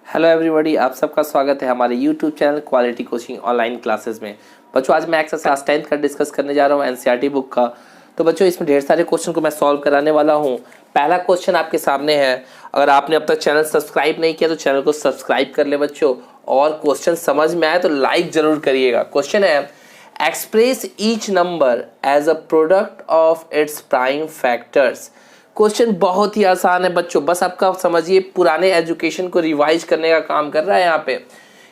Hello everybody, आप सबका स्वागत है हमारे YouTube channel quality coaching online classes में। बच्चों, आज मैं क्लास 10th का डिस्कस करने जा रहा हूँ एनसीईआरटी बुक का। तो बच्चों, इसमें ढेर सारे क्वेश्चन को मैं सॉल्व कराने वाला हूँ। पहला क्वेश्चन आपके सामने है। अगर आपने अब तक चैनल सब्सक्राइब नहीं किया तो चैनल को सब्सक्राइब कर ले बच्चों, और क्वेश्चन समझ में आए तो लाइक जरूर करिएगा। क्वेश्चन है, express each number as a product of its prime factors. Question बहुत ही आसान है बच्चों, बस आपका समझिए पुराने एजुकेशन को रिवाइज करने का काम कर रहा है। यहाँ पे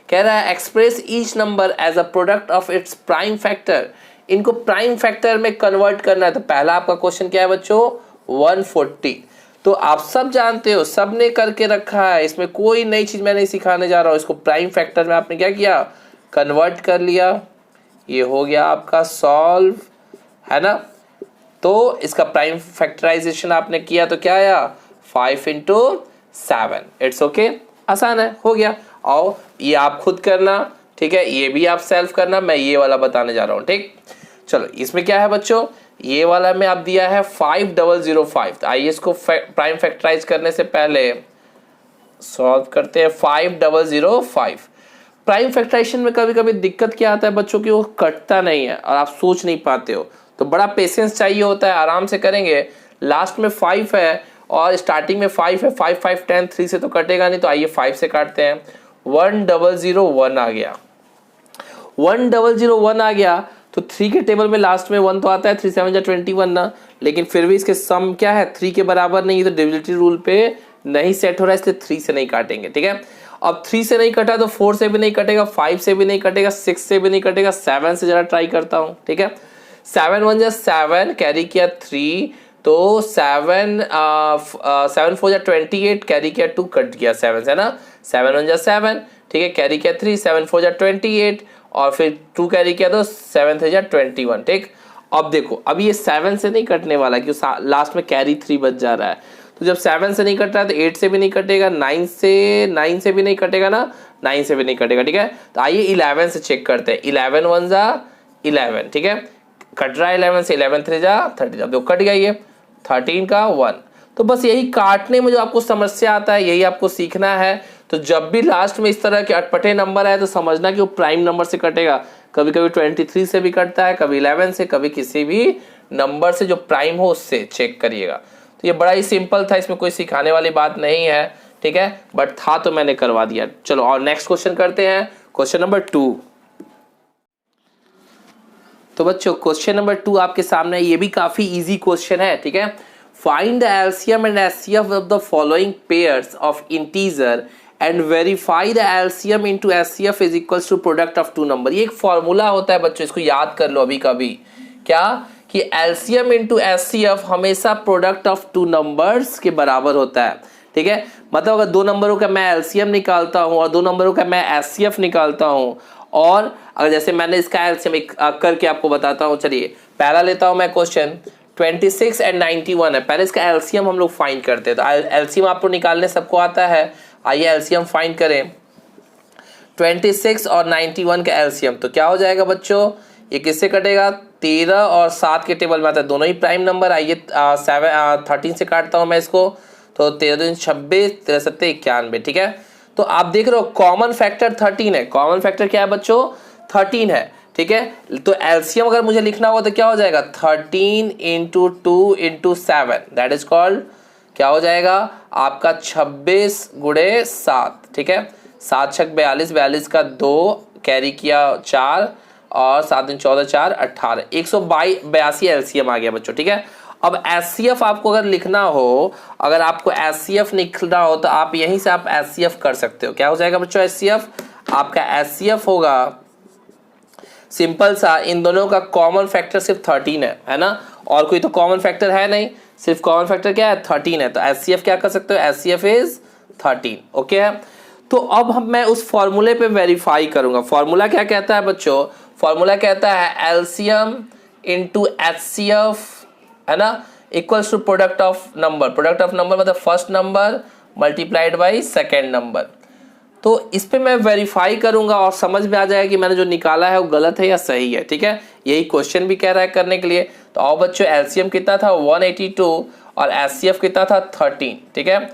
कह रहा है express each number as a product of its prime factor. इनको प्राइम फैक्टर में कन्वर्ट करना है। तो पहला आपका क्वेश्चन क्या है बच्चों, 140। तो आप सब जानते हो, सब ने करके रखा है, इसमें कोई नई चीज मैं नहीं सिखाने जा रहा हूँ। इसको प्राइम फैक्टर में आपने क्या किया, कन्वर्ट कर लिया। ये हो गया आपका सॉल्व, है ना। तो इसका प्राइम फैक्टराइजेशन आपने किया तो क्या आया, 5 into 7। इट्स ओके, आसान है, हो गया। आओ ये आप खुद करना, ठीक है, ये भी आप सेल्फ करना, मैं ये वाला बताने जा रहा हूँ, ठीक। चलो, इसमें क्या है बच्चों, ये वाला में आप दिया है 5005। तो आइए इसको प्राइम फैक्टराइज करने से पहले सॉल्व करते हैं। 5005 प्राइम फैक्टराइजेशन में कभी कभी दिक्कत क्या आता है बच्चों की, वो कटता नहीं है और आप सोच नहीं पाते हो, तो बड़ा पेशेंस चाहिए होता है। आराम से करेंगे। लास्ट में 5 है और स्टार्टिंग में 5 है, 5 5 10, 3 से तो कटेगा नहीं। तो आइए 5 से काटते हैं। 1001 आ गया, 1001 आ गया। तो 3 के टेबल में लास्ट में 1 तो आता है, 3 7 21 ना, लेकिन फिर भी इसके सम क्या है, 3 के बराबर नहीं है। तो डिविजिबिलिटी रूल पे नहीं सेट हो रहा है, इसलिए 3 से नहीं काटेंगे, ठीक है। अब 3 से नहीं कटा तो 4 से भी नहीं कटेगा, 5 से भी नहीं कटेगा, 6 से भी नहीं कटेगा, 7 से जरा ट्राई करता हूँ, ठीक है। 7 1 7, कैरी किया 3, तो 7 7 4 28, कैरी किया 2, कट गया 7 से ना। 7 1 7, ठीक है, कैरी किया 3, 7 4 28, और फिर 2 कैरी किया तो 7 3 21, ठीक। अब देखो, अब ये 7 से नहीं कटने वाला क्योंकि लास्ट में कैरी 3 बच जा रहा है। तो जब 7 से नहीं कट रहा है तो 8 से भी नहीं कटेगा, 9 से भी नहीं कटेगा ना, 9 से भी नहीं कटेगा, ठीक है। तो आइए 11 से चेक करते हैं। 11 1 11, ठीक है, कट रहा है 11 से, 11 3 30। अब देखो कट गया ये 13 का 1। तो बस यही काटने में जो आपको समस्या आता है, यही आपको सीखना है। तो जब भी लास्ट में इस तरह के अटपटे नंबर आए तो समझना कि वो प्राइम नंबर से कटेगा। कभी कभी 23 से भी कटता है, कभी 11 से, कभी किसी भी नंबर से जो प्राइम हो उससे चेक करिएगा। तो ये बड़ा ही सिंपल था, इसमें कोई सिखाने वाली बात नहीं है, ठीक है, बट था तो मैंने करवा दिया। चलो और नेक्स्ट क्वेश्चन करते हैं, क्वेश्चन नंबर 2। तो बच्चों क्वेश्चन नंबर 2 आपके सामने, ये भी काफी इजी क्वेश्चन है, ठीक है। Find the LCM and HCF of the following pairs of integer and verify the LCM into HCF is equals to product of 2 number. ये एक फॉर्मूला होता है बच्चों, इसको याद कर लो अभी कभी, क्या कि एलसीएम इनटू एचसीएफ हमेशा प्रोडक्ट ऑफ 2 नंबर्स के बराबर होता है, ठीक है। मतलब अगर 2 नंबरों का मैं एलसीएम निकालता हूं और 2 नंबरों का मैं एचसीएफ निकालता हूं, और अगर जैसे मैंने इसका एलसीएम करके आपको बताता हूं। चलिए पहला लेता हूं मैं क्वेश्चन, 26 एंड 91 है। पहले इसका एलसीएम हम लोग फाइंड करते हैं। तो एलसीएम आपको निकालने सबको आता है, आइए एलसीएम फाइंड करें। 26 और 91 का एलसीएम तो क्या हो जाएगा बच्चों, ये किससे कटेगा, 13 और 7 के टेबल में आता है, दोनों ही प्राइम नंबर। आइए 13 से काटता हूं मैं इसको, तो 13 2 26, 13 7 91, ठीक है। तो आप देख रहे हो कॉमन फैक्टर 13 है। कॉमन फैक्टर क्या है बच्चों, 13 है, ठीक है। तो एलसीएम अगर मुझे लिखना होगा तो क्या हो जाएगा, 13 into 2 into 7, that is called, क्या हो जाएगा आपका 26 गुणे 7, ठीक है। 7 6 42, 42 का 2, कैरी किया 4, और 7 दिन 14 4 18, 182 एलसीएम आ गया बच्चों, ठीक है। अब एचसीएफ आपको अगर लिखना हो, अगर आपको एचसीएफ लिखना हो तो आप यहीं से आप एचसीएफ कर सकते हो। क्या हो जाएगा बच्चों एचसीएफ, आपका एचसीएफ होगा सिंपल सा, इन दोनों का कॉमन फैक्टर सिर्फ 13 है ना, और कोई तो कॉमन फैक्टर है नहीं, सिर्फ कॉमन फैक्टर क्या है, 13 है। तो एचसीएफ क्या कर सकते हो, एचसीएफ इज 13, ओके है। तो अब मैं उस फॉर्मूले पे वेरीफाई करूंगा। फॉर्मूला क्या कहता है बच्चों, फॉर्मूला कहता है एलसीएम इनटू एचसीएफ, है ना, equals to product of number. Product of number मतलब first number multiplied by second number. तो इस पे मैं वेरीफाई करूंगा और समझ में आ जाएगा कि मैंने जो निकाला है वो गलत है या सही है, ठीक है। यही क्वेश्चन भी कह रहा है करने के लिए। तो आओ बच्चों, एलसीएम कितना था 182 और HCF कितना था 13, ठीक है।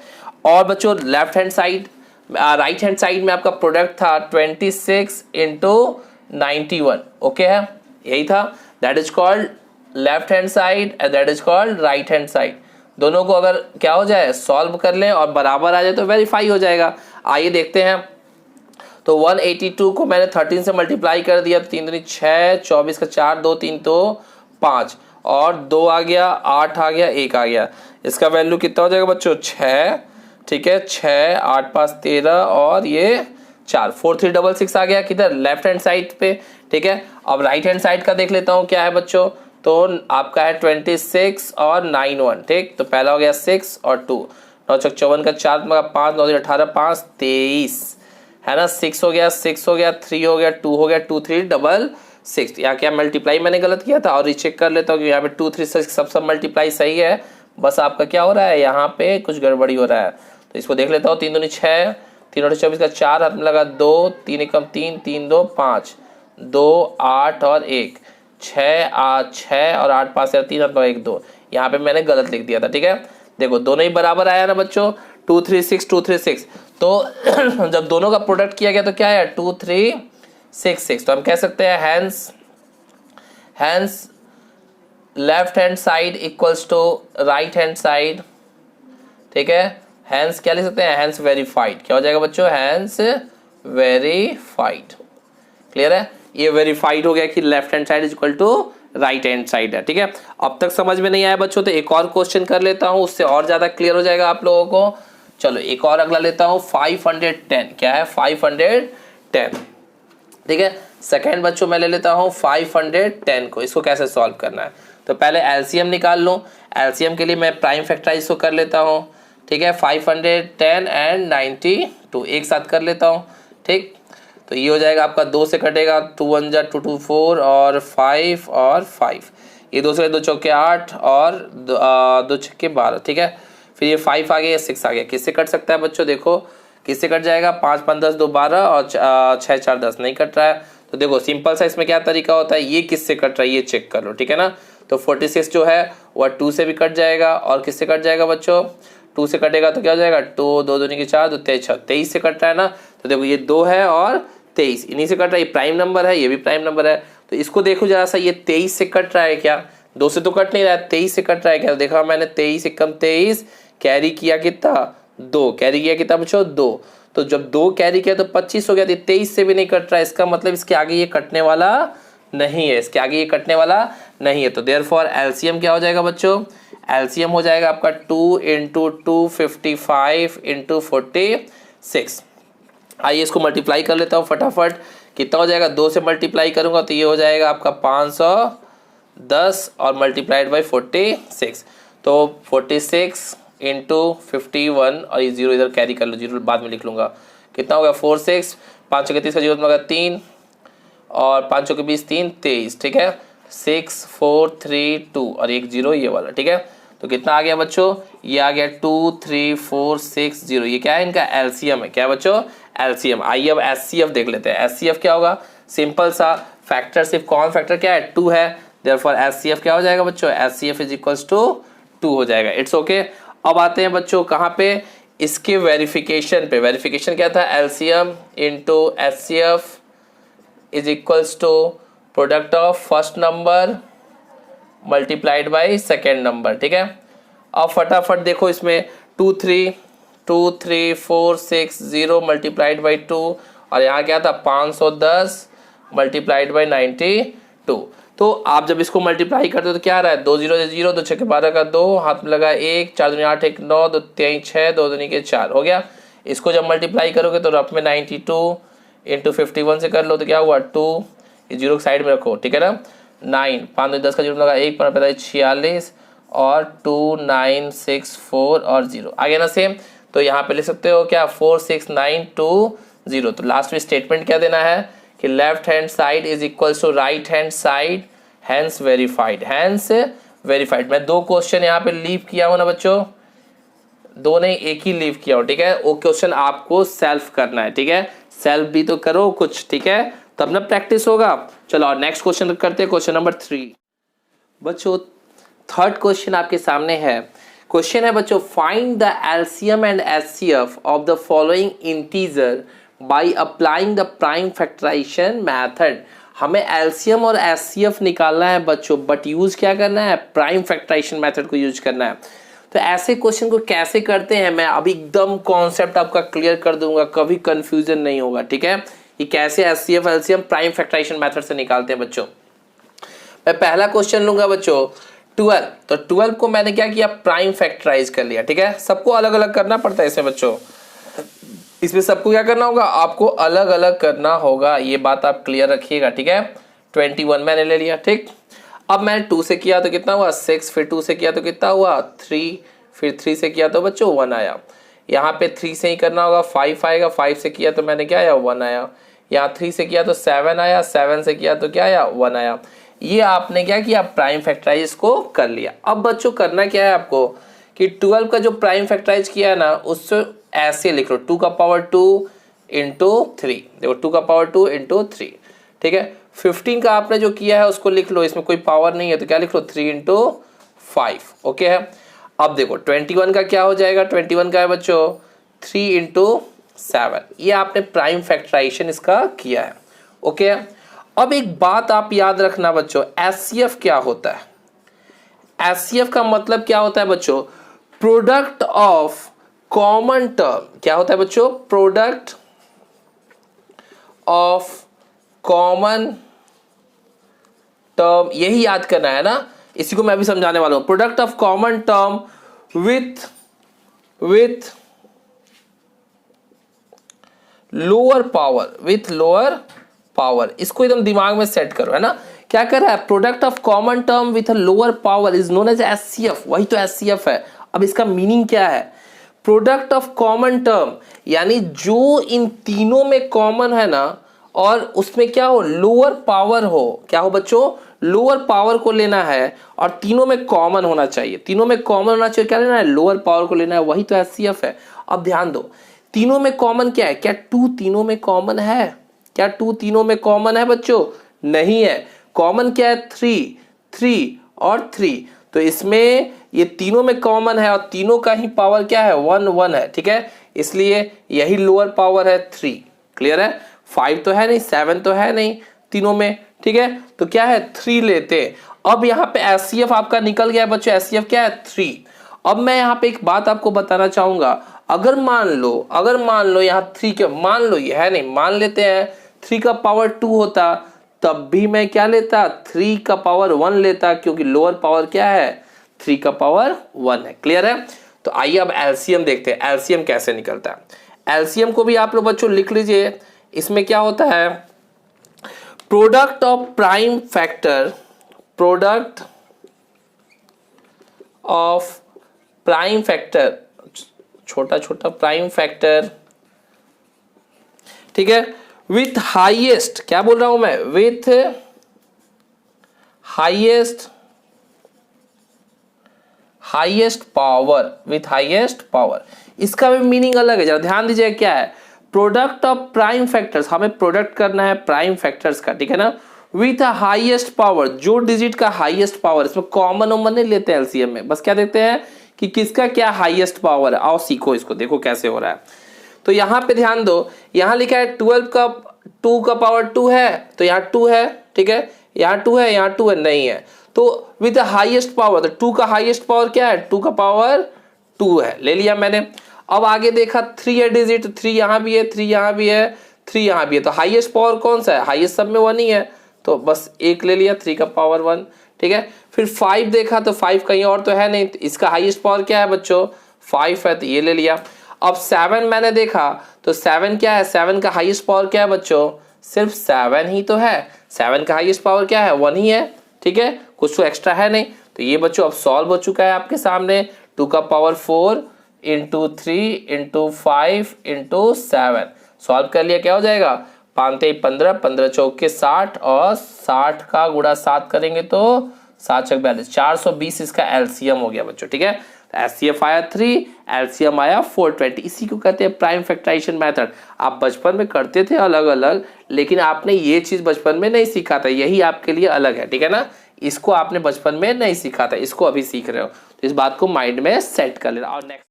और बच्चों left hand side right hand side में आपका प्रोडक्ट था 26 इंटू 91, ओके है, यही था, that is called left hand side and that is called right hand side. दोनों को अगर क्या हो जाए सॉल्व कर लें और बराबर आ जाए तो वेरीफाई हो जाएगा। आइए देखते हैं। तो 182 को मैंने 13 से मल्टीप्लाई कर दिया, 3 दूनी 6, 24 का 4, 2 3 तो 5 और 2 आ गया, 8 आ गया, 1 आ गया। इसका वैल्यू कितना हो जाएगा बच्चों 6, ठीक है, 6 8 5 13 और ये 4, 4366 आ गया किधर लेफ्ट हैंड साइड पे, ठीक है। अब राइट हैंड साइड का देख लेता हूँ क्या है बच्चों। तो आपका है 26 और 9 1, ठीक। तो पहला हो गया 6 और 2, 9 चौक 54 का 4 मगा 5, 9 18 5 23 है ना, 6 हो गया, 6 हो गया, 3 हो गया, 2 हो गया, 2 3 6। यहाँ क्या मल्टीप्लाई मैंने गलत किया था और रीचेक कर लेता हूँ कि यहाँ पे 2 3 6 सब मल्टीप्लाई सही है, बस आपका क्या हो रहा है यहाँ पे कुछ गड़बड़ी हो रहा है। तो इसको देख लेता हूँ। 3 दूनी 6, 3 और 24 का 4 हाथ में लगा 2, 3 एकम 3, 3 2 5, 2 8 और 1, 6 8 6 और 8 5 3 हाथ में 1 2, यहाँ पे मैंने गलत लिख दिया था, ठीक है। देखो दोनों ही बराबर आया ना बच्चों, 2 3 6 2 3 6। तो जब दोनों का प्रोडक्ट किया गया तो क्या है 2 3 6 6। तो हम कह सकते हैं hence left hand side equals to right hand side, ठीक है। हैंस क्या लिख सकते हैं, हैंस वेरीफाइड। क्या हो जाएगा बच्चों, हैंस वेरीफाइड। क्लियर है, ये वेरीफाइड हो गया कि left hand side is equal to right hand side है, ठीक है। अब तक समझ में नहीं आया बच्चों तो एक और क्वेश्चन कर लेता हूं, उससे और ज्यादा क्लियर हो जाएगा आप लोगों को। चलो एक और अगला लेता हूं, 510। क्या है 510, ठीक है। सेकेंड बच्चों मैं ले लेता हूं 510 को। इसको कैसे सॉल्व करना है, तो पहले एलसीएम निकाल लूं। एलसीएम के लिए मैं प्राइम फैक्टराइज को कर लेता हूं, ठीक है। 510 एंड 92 एक साथ कर लेता हूं, ठीक। तो ये हो जाएगा आपका 2 से कटेगा, 2 1 जा 2 2 4 और 5 और 5, ये 2 से 2 चौके 8 और 2 छक्के 12, ठीक है। फिर ये 5 आ गया, 6 आ गया। किससे कट सकता है बच्चों, देखो किससे कट जाएगा, 5 5 10 2 12 और 6 4 10 नहीं कट रहा है। तो देखो सिंपल सा इसमें क्या तरीका होता है, ये किससे कट रहा है ये चेक कर लो, ठीक है ना। तो 46 जो है वह 2 से भी कट जाएगा और किससे कट जाएगा बच्चों, 2 से कटेगा तो क्या हो जाएगा 2 2 दूनी के 4 2 23 23 से कट रहा है ना। तो देखो ये 2 है और 23 इन्हीं से कट रहा है, ये प्राइम नंबर है, ये भी प्राइम नंबर है। तो इसको देखो जरा सा, ये 23 से कट रहा है क्या, 2 से तो कट नहीं रहा है, 23 से कट रहा है क्या। देखा मैंने 23 एकम 23, कैरी किया कितना 2, कैरी किया कितना बच्चों 2। तो जब 2 कैरी किया तो 25 हो गया, 23 से भी नहीं कट रहा है, इसका मतलब इसके आगे ये कटने वाला नहीं है, इसके आगे ये कटने वाला नहीं है। तो देयरफॉर एलसीएम क्या हो जाएगा बच्चों, एलसीएम हो जाएगा आपका 2 इंटू 2 55 इंटू 46। आइए इसको मल्टीप्लाई कर लेता हूँ फटाफट, कितना हो जाएगा, 2 से मल्टीप्लाई करूंगा तो ये हो जाएगा आपका 510 और मल्टीप्लाइड बाई 46। तो 46 इंटू 51 और ये 0 इधर कैरी कर लो, 0 बाद में लिख लूंगा। कितना होगा 4 6, 5 के 30 का 0 होगा 3 और 5 के 20 3 23, ठीक है। 6 4 3 2 और एक 0 ये वाला, ठीक है। तो कितना आ गया बच्चों, ये आ गया 2 3 4 6 0। ये क्या है इनका एलसीएम है, क्या है बच्चों एलसीएम। आइए अब एचसीएफ देख लेते हैं। एचसीएफ क्या होगा, सिंपल सा फैक्टर, सिर्फ कॉमन फैक्टर क्या है 2 है, देयरफॉर एचसीएफ क्या हो जाएगा बच्चों, एचसीएफ इज इक्वल्स टू 2 हो जाएगा। It's okay. अब आते हैं बच्चों कहाँ पे, इसके वेरिफिकेशन पे। वेरिफिकेशन क्या था, LCM into HCF is equals to product of first number multiplied by second number, ठीक है। अब फटाफट देखो इसमें 2 3 4 6 0 मल्टीप्लाइड बाई 2 और यहाँ क्या था 510 मल्टीप्लाइड बाई 92। तो आप जब इसको मल्टीप्लाई करते हो तो क्या आ रहा है, 2 0 0 2 6 12 का 2 हाथ में लगा 1 4 दूनी 8 1 9 2 3 6 2 दूनी के 4 हो गया। इसको जब मल्टीप्लाई करोगे तो रफ में 92 इंटू 51 से कर लो तो क्या हुआ 2, ये 0 साइड में रखो, ठीक है ना। 9 5 10 का 0 लगा 1 पर 46 और 2 9 6 4 और 0 आ गया ना सेम। तो यहाँ पे लिख सकते हो क्या 4 6 9 2 0। तो लास्ट में स्टेटमेंट क्या देना है कि left hand side is equals to right hand side, hence verified. Hence verified. मैं 2 क्वेश्चन यहाँ पे लीव किया हूँ ना बच्चों, 2 नहीं एक ही लीव किया हूँ, ठीक है। वो क्वेश्चन आपको सेल्फ करना है, ठीक है। सेल्फ भी तो करो कुछ, ठीक है, तब ना प्रैक्टिस होगा। चलो और नेक्स्ट क्वेश्चन करते हैं, क्वेश्चन नंबर 3 बच्चों। थर्ड क्वेश्चन आपके सामने है, क्वेश्चन है बच्चों, find the LCM and HCF of the following integer by applying the prime factorization method. हमें एलसीएम और एचसीएफ निकालना है बच्चों, बट यूज क्या करना है, प्राइम फैक्टराइजेशन मेथड को यूज करना है। तो ऐसे क्वेश्चन को कैसे करते हैं मैं अभी एकदम कॉन्सेप्ट आपका क्लियर कर दूंगा, कभी कंफ्यूजन नहीं होगा, ठीक है। ये कैसे HCF LCM prime factorization method से निकालते हैं बच्चों। मैं पहला क्वेश्चन लूंगा बच्चों 12, तो 12 को मैंने क्या किया, प्राइम फैक्टराइज कर लिया, ठीक है। सबको अलग अलग करना पड़ता है इसमें बच्चों, इसमें सबको क्या करना होगा, आपको अलग अलग करना होगा, ये बात आप क्लियर रखिएगा, ठीक है। 21 मैंने ले लिया, ठीक। अब मैंने 2 से किया तो कितना हुआ 6, फिर 2 से किया तो कितना हुआ 3, फिर 3 से किया तो बच्चों 1 आया। यहाँ पे 3 से ही करना होगा, 5 आएगा, 5 से किया तो मैंने क्या आया 1 आया। यहाँ 3 से किया तो 7 आया, 7 से किया तो क्या आया 1 आया। ये आपने क्या किया, प्राइम फैक्टराइज को कर लिया। अब बच्चों करना क्या है आपको कि 12 का जो प्राइम फैक्टराइज किया है ना, उससे ऐसे लिख लो 2 का पावर 2 इंटू 3, देखो 2 का पावर 2 इंटू 3, ठीक है। 15 का आपने जो किया है उसको लिख लो, इसमें कोई पावर नहीं है तो क्या लिख लो 3 इंटू 5, ओके है। अब देखो 21 का क्या हो जाएगा, 21 का है बच्चों 3 इंटू 7, ये आपने प्राइम फैक्टराइजेशन इसका किया है, ओके है। अब एक बात आप याद रखना बच्चों, एचसीएफ क्या होता है। एचसीएफ का मतलब क्या होता है बच्चों, प्रोडक्ट ऑफ कॉमन टर्म। क्या होता है बच्चों, प्रोडक्ट ऑफ कॉमन टर्म, यही याद करना है ना, इसी को मैं भी समझाने वाला हूं। Product of common term with lower power, with lower power, इसको एकदम दिमाग में सेट करो, है ना। क्या कर रहा है, product of common term with a lower power is known as HCF, वही तो एचसीएफ है। अब इसका मीनिंग क्या है, प्रोडक्ट ऑफ कॉमन टर्म यानी जो इन तीनों में कॉमन है ना, और उसमें क्या हो, लोअर पावर हो, क्या हो बच्चों, लोअर पावर को लेना है और तीनों में कॉमन होना चाहिए, तीनों में कॉमन होना चाहिए, क्या लेना है, लोअर पावर को लेना है, वही तो एचसीएफ है। अब ध्यान दो, तीनों में कॉमन क्या है, क्या 2 तीनों में कॉमन है, क्या 2 तीनों में कॉमन है बच्चों, नहीं है। कॉमन क्या है 3 और 3, तो इसमें ये तीनों में कॉमन है और तीनों का ही पावर क्या है 1 1 है, ठीक है। इसलिए यही लोअर पावर है 3, क्लियर है। 5 तो है नहीं, 7 तो है नहीं तीनों में, ठीक है। तो क्या है 3 लेते। अब यहाँ पे एचसीएफ आपका निकल गया बच्चों, एचसीएफ क्या है 3। अब मैं यहाँ पे एक बात आपको बताना चाहूंगा, अगर मान लो यहाँ 3 के, मान लो ये है नहीं, मान लेते हैं 3 का पावर 2 होता, तब भी मैं क्या लेता, 3 का पावर 1 लेता, क्योंकि लोअर पावर क्या है 3 का पावर 1 है, क्लियर है। तो आइए अब एलसीएम देखते हैं, एलसीएम कैसे निकलता है। एलसीएम को भी आप लोग बच्चों लिख लीजिए, इसमें क्या होता है, product of prime factor, product of prime factor, छोटा छोटा प्राइम फैक्टर, ठीक है, विथ हाईएस्ट, क्या बोल रहा हूं मैं, with highest power, with highest power. इसका भी मीनिंग अलग है, जरा ध्यान दीजिए क्या है, प्रोडक्ट ऑफ प्राइम फैक्टर्स, हमें प्रोडक्ट करना है प्राइम फैक्टर्स का, ठीक है ना, विथ हाईएस्ट पावर, जो डिजिट का हाईएस्ट पावर, इसमें कॉमन ओमन नहीं लेते हैं एलसीएम में, बस क्या देखते हैं कि किसका क्या हाईएस्ट पावर है। आओ सीखो इसको, देखो कैसे हो रहा है। तो यहाँ पे ध्यान दो, यहाँ लिखा है 12 का 2 का पावर 2 है, तो यहाँ 2 है, ठीक है, यहाँ 2 है, यहाँ 2 है, नहीं है, तो विद द हाईएस्ट पावर, तो 2 का हाईएस्ट पावर क्या है, 2 का पावर 2 है, ले लिया मैंने। अब आगे देखा 3 है डिजिट, 3 यहाँ भी है, 3 यहाँ भी है, 3 यहाँ भी है, तो हाईएस्ट पावर कौन सा है, हाईएस्ट सब में 1 ही है, तो बस एक ले लिया, 3 का पावर 1, ठीक है। फिर 5 देखा तो 5 कहीं और तो है नहीं, तो इसका हाईएस्ट पावर क्या है बच्चों 5 है, तो ये ले लिया। अब 7 मैंने देखा तो 7 क्या है, 7 का हाईएस्ट पावर क्या है बच्चों, सिर्फ 7 ही तो है, 7 का हाईएस्ट पावर क्या है 1 ही है, ठीक है, कुछ तो एक्स्ट्रा है नहीं। तो ये बच्चों अब सॉल्व हो चुका है आपके सामने, 2 का power 4 into 3 into 5 into 7, solve कर लिया, क्या हो जाएगा 5 15, 15 चौके 60 और 60 का गुणा 7 करेंगे तो 7 चौक 42, 420 इसका एलसीएम हो गया बच्चों, ठीक है। एचसीएफ आया 3, एलसीएम आया 420, इसी को कहते हैं प्राइम फैक्टराइजेशन मेथड। आप बचपन में करते थे अलग अलग, लेकिन आपने ये चीज बचपन में नहीं सीखा था, यही आपके लिए अलग है, ठीक है ना, इसको आपने बचपन में नहीं सीखा था, इसको अभी सीख रहे हो। तो इस बात को माइंड में सेट कर लेना। और नेक्स्ट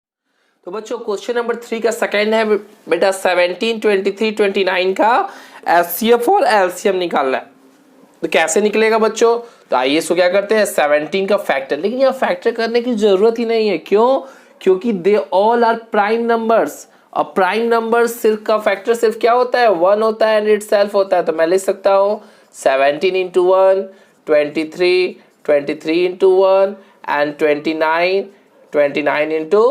तो बच्चों क्वेश्चन नंबर 3 का सेकंड है बेटा 17, 23, 29 का एचसीएफ और एलसीएम निकालना है। तो कैसे निकलेगा बच्चों? तो आइए इसको क्या करते हैं 17 का फैक्टर, लेकिन यहाँ फैक्टर करने की जरूरत ही नहीं है। क्यों? क्योंकि they all are prime numbers, और प्राइम नंबर सिर्फ का फैक्टर सिर्फ क्या होता है 1 होता है एंड इटसेल्फ होता है। तो मैं लिख सकता हूँ 17 into 1 23, 23 into 1 एंड 29, 29 into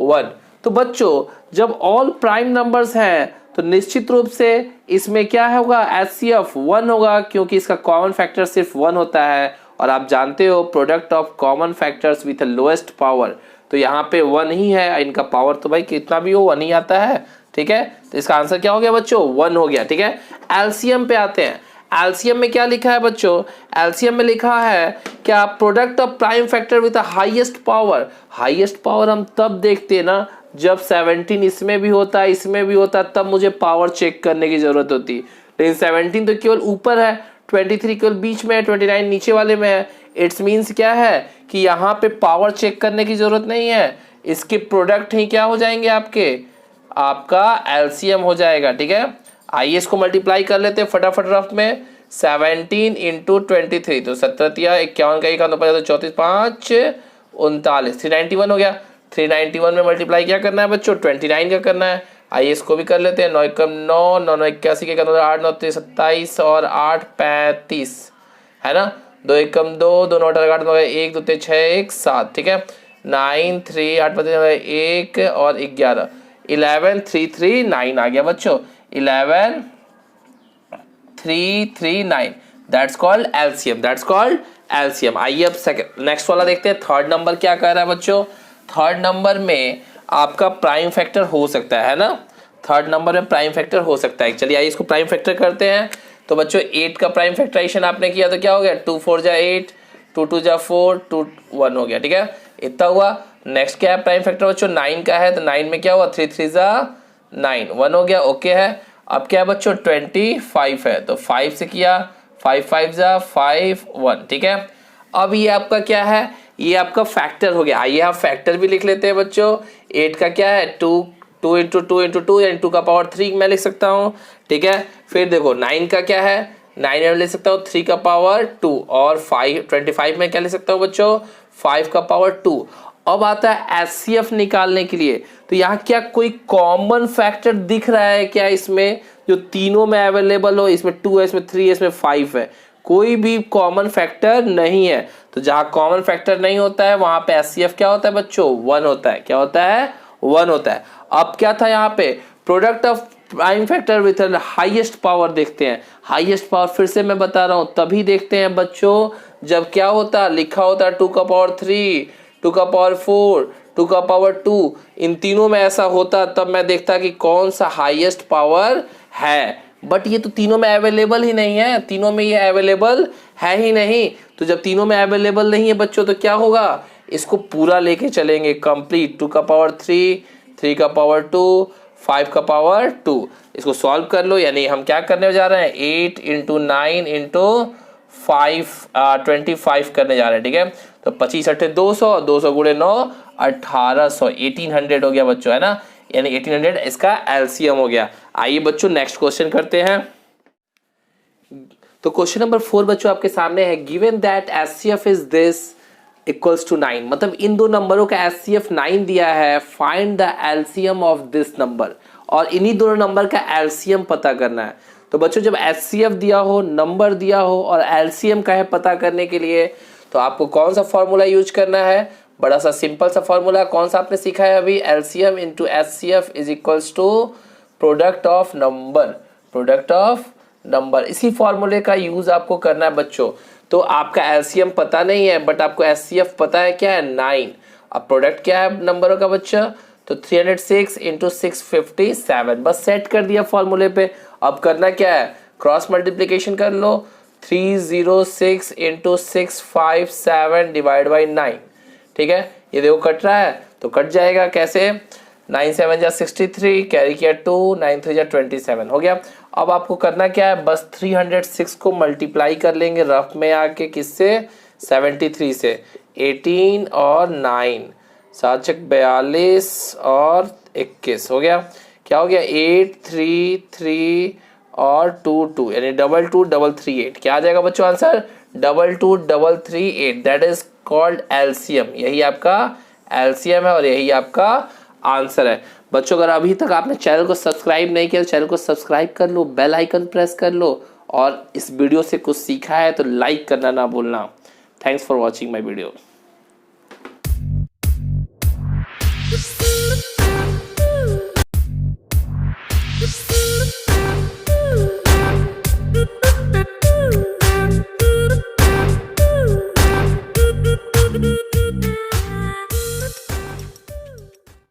1। तो बच्चों जब ऑल प्राइम नंबर्स हैं तो निश्चित रूप से इसमें क्या होगा एचसीएफ 1 होगा, क्योंकि इसका कॉमन फैक्टर सिर्फ 1 होता है। और आप जानते हो product of common factors with lowest power, तो यहाँ पे 1 ही है, इनका पावर तो भाई कितना भी हो 1 ही आता है। ठीक है, तो इसका आंसर क्या हो गया बच्चों 1 हो गया। ठीक है, एलसीएम पे आते हैं। एलसीएम में क्या लिखा है बच्चों? एलसीएम में लिखा है क्या product of prime factor with highest power. Highest power हम तब देखते हैं ना जब 17 इसमें भी होता है इसमें भी होता है, तब मुझे पावर चेक करने की जरूरत होती है। लेकिन 17 तो केवल ऊपर है, 23 केवल बीच में है, 29 नीचे वाले में है। इट्स मीन्स क्या है कि यहाँ पे पावर चेक करने की जरूरत नहीं है, इसके प्रोडक्ट ही क्या हो जाएंगे आपका एलसीएम हो जाएगा। ठीक है, आइए इसको मल्टीप्लाई कर लेते हैं फटाफट रफ में। 17 into 23 तो 17 51 का 34 5 39 391 हो गया। 391 में मल्टीप्लाई क्या करना है बच्चों 29 का करना है। आइए इसको भी कर लेते हैं 9 एकम 9 9 9 81 के 8 9 27 और 8 35 है ना। 2 एकम 2 2 9 8 9 1 2 3 6 1 7। ठीक है 9 3 8 1 और 11 11 3 3 9 आ गया बच्चों 11 3 3 9 that's called LCM. That's called LCM. आइए अब सेकंड नेक्स्ट वाला देखते हैं। थर्ड नंबर क्या कह रहा है बच्चों? थर्ड नंबर में आपका प्राइम फैक्टर हो सकता है ना। थर्ड नंबर में प्राइम फैक्टर हो सकता है। चलिए आइए इसको प्राइम फैक्टर करते हैं। तो बच्चों 8 का प्राइम फैक्टराइजेशन आपने किया तो क्या हो गया 2 4 जा 8 2 2 जा 4 2 1 हो गया। ठीक है इतना हुआ। नेक्स्ट क्या है प्राइम फैक्टर बच्चों 9 का है, तो 9 में क्या हुआ 3 3 जा 9 1 हो गया। ओके है। अब क्या है बच्चों 25 है, तो 5 से किया 5 5 जा 5 1। ठीक है अब ये आपका क्या है ये आपका फैक्टर हो गया। आइए आप फैक्टर भी लिख लेते हैं बच्चों। 8 का क्या है 2 2 into 2 into 2 यानी 2 का पावर 3 मैं लिख सकता हूँ। ठीक है फिर देखो 9 का क्या है 9 में लिख सकता हूँ 3 का पावर 2 और 25 में क्या लिख सकता हूँ बच्चों 5 का पावर 2। अब आता है एचसीएफ निकालने के लिए। तो यहाँ क्या कोई कॉमन फैक्टर दिख रहा है क्या इसमें जो तीनों में अवेलेबल हो? इसमें 2 है, इसमें 3 है, इसमें 5 है, कोई भी कॉमन फैक्टर नहीं है। तो जहां कॉमन फैक्टर नहीं होता है वहां पे एचसीएफ क्या होता है बच्चों 1 होता है। क्या होता है 1 होता है। अब क्या था यहाँ पे product of prime factor with highest power देखते हैं। हाईएस्ट पावर फिर से मैं बता रहा हूं तभी देखते हैं बच्चों जब क्या होता लिखा होता 2 का पावर 3 2 का पावर 4 2 का पावर 2 इन तीनों में ऐसा होता तब मैं देखता कि कौन सा हाईएस्ट पावर है। बट ये तो तीनों में अवेलेबल ही नहीं है, तीनों में ये अवेलेबल है ही नहीं। तो जब तीनों में अवेलेबल नहीं है बच्चों तो क्या होगा इसको पूरा लेके चलेंगे कंप्लीट। 2 का पावर 3 3 का पावर 2 5 का पावर 2 इसको सॉल्व कर लो। यानी हम क्या करने जा रहे हैं 8 into 9 into 5 25 करने जा रहे हैं। ठीक है तो 25 8 200 200 गुणे 9 1800 1800 हो गया बच्चों है ना। यानी 1800 इसका एलसीएम हो गया। आइए बच्चों नेक्स्ट क्वेश्चन करते हैं। तो क्वेश्चन नंबर 4 बच्चों आपके सामने है given that HCF is this equals to 9। मतलब इन दो नंबरों का एचसीएफ 9 दिया है। Find the LCM of this number. और इन्हीं दोनों नंबर का एलसीएम पता करना है। तो बच्चों जब एचसीएफ दिया हो नंबर दिया हो और एलसीएम का है पता करने के लिए तो आपको कौन सा फॉर्मूला यूज करना है? बड़ा सा सिंपल सा फॉर्मूला कौन सा आपने सीखा है अभी LCM into HCF is equals to product of number. Product of number इसी फॉर्मूले का यूज आपको करना है बच्चों। तो आपका एलसीएम पता नहीं है बट आपको एचसीएफ पता है क्या है 9। अब प्रोडक्ट क्या है नंबरों का बच्चा तो 306 इंटू 657 बस सेट कर दिया फॉर्मूले पे। अब करना क्या है क्रॉस मल्टीप्लीकेशन कर लो 306 इंटू 657 डिवाइड बाई 9। ठीक है ये देखो कट रहा है तो कट जाएगा कैसे 9 7 जा 63 कैरी किया 2 9 3 जा 27 हो गया। अब आपको करना क्या है बस 306 को मल्टीप्लाई कर लेंगे रफ में आके किससे 73 से। 18 और 9, 7 चक 42 और 21 हो गया। क्या हो गया 8 3 3 और 2 2 यानी 2 2 3 3 8। क्या आ जाएगा बच्चों answer 2 2 3 3 8। That is called LCM. यही आपका एलसीएम है और यही आपका आंसर है। बच्चों अगर अभी तक आपने चैनल को सब्सक्राइब नहीं किया तो चैनल को सब्सक्राइब कर लो, बेल आइकन प्रेस कर लो और इस वीडियो से कुछ सीखा है तो लाइक करना ना भूलना। Thanks for watching my video.